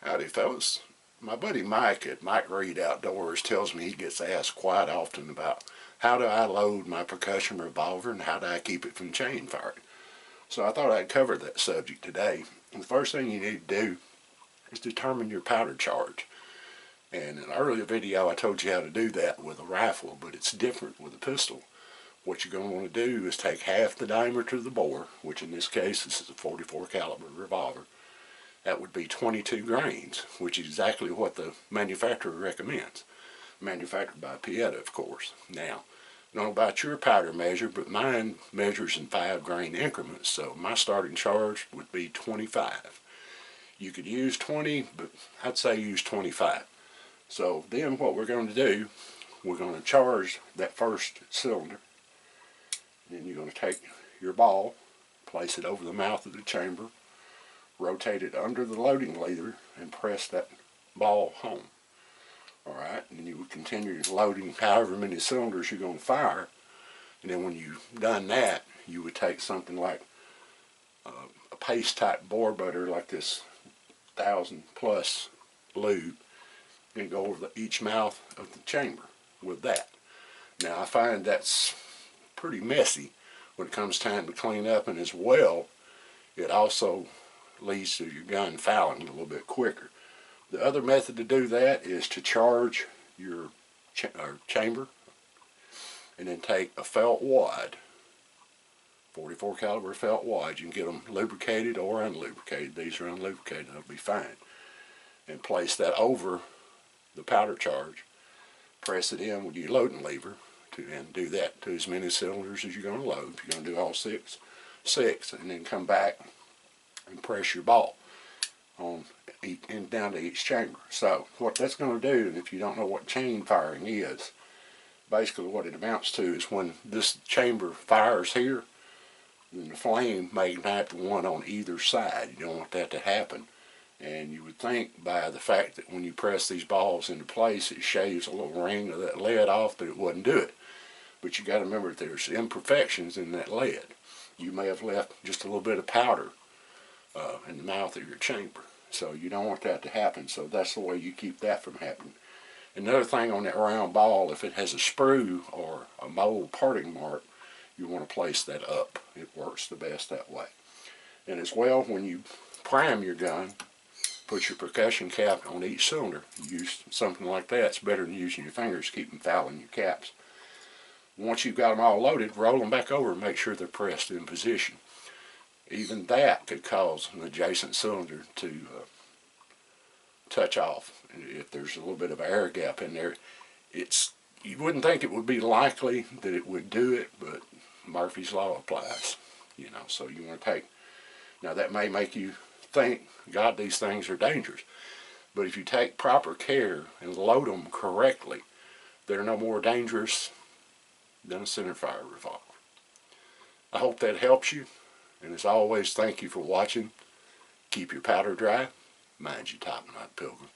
Howdy fellas. My buddy Mike at Mike Reed Outdoors tells me he gets asked quite often about how do I load my percussion revolver and how do I keep it from chain firing. So I thought I'd cover that subject today. And the first thing you need to do is determine your powder charge. And in an earlier video I told you how to do that with a rifle, but it's different with a pistol. What you're going to want to do is take half the diameter of the bore, which in this case this is a 44 caliber revolver. That would be 22 grains, which is exactly what the manufacturer recommends. Manufactured by Pieta, of course. Now, I don't know about your powder measure, but mine measures in 5 grain increments, so my starting charge would be 25. You could use 20, but I'd say use 25. So then what we're going to do, we're going to charge that first cylinder. Then you're going to take your ball, place it over the mouth of the chamber, rotate it under the loading lever and press that ball home. Alright, and then you would continue loading however many cylinders you're going to fire, and then when you've done that, you would take something like a paste type bore butter like this 1000+ lube and go over each mouth of the chamber with that. Now I find that's pretty messy when it comes time to clean up, and as well it also leads to your gun fouling a little bit quicker. The other method to do that is to charge your chamber and then take a felt wad, 44 caliber felt wad. You can get them lubricated or unlubricated. These are unlubricated, they'll be fine. And place that over the powder charge. Press it in with your loading lever and do that to as many cylinders as you're going to load. If you're going to do all six, and then come back and press your ball on down to each chamber. So what that's going to do, and if you don't know what chain firing is, basically what it amounts to is when this chamber fires here, then the flame may ignite the one on either side. You don't want that to happen. And you would think by the fact that when you press these balls into place it shaves a little ring of that lead off, but it wouldn't do it. But you got to remember that there's imperfections in that lead. You may have left just a little bit of powder in the mouth of your chamber. So you don't want that to happen, so that's the way you keep that from happening. Another thing on that round ball, if it has a sprue or a mold parting mark, you want to place that up. It works the best that way. And as well, when you prime your gun, put your percussion cap on each cylinder. Use something like that. It's better than using your fingers to keep them fouling your caps. Once you've got them all loaded, roll them back over and make sure they're pressed in position. Even that could cause an adjacent cylinder to touch off. If there's a little bit of air gap in there, you wouldn't think it would be likely that it would do it, but Murphy's Law applies. You know, so you want to take, now that may make you think, God, these things are dangerous, but if you take proper care and load them correctly, they're no more dangerous than a centerfire revolver. I hope that helps you. And as always, thank you for watching. Keep your powder dry. Mind your top knot, Pilgrim.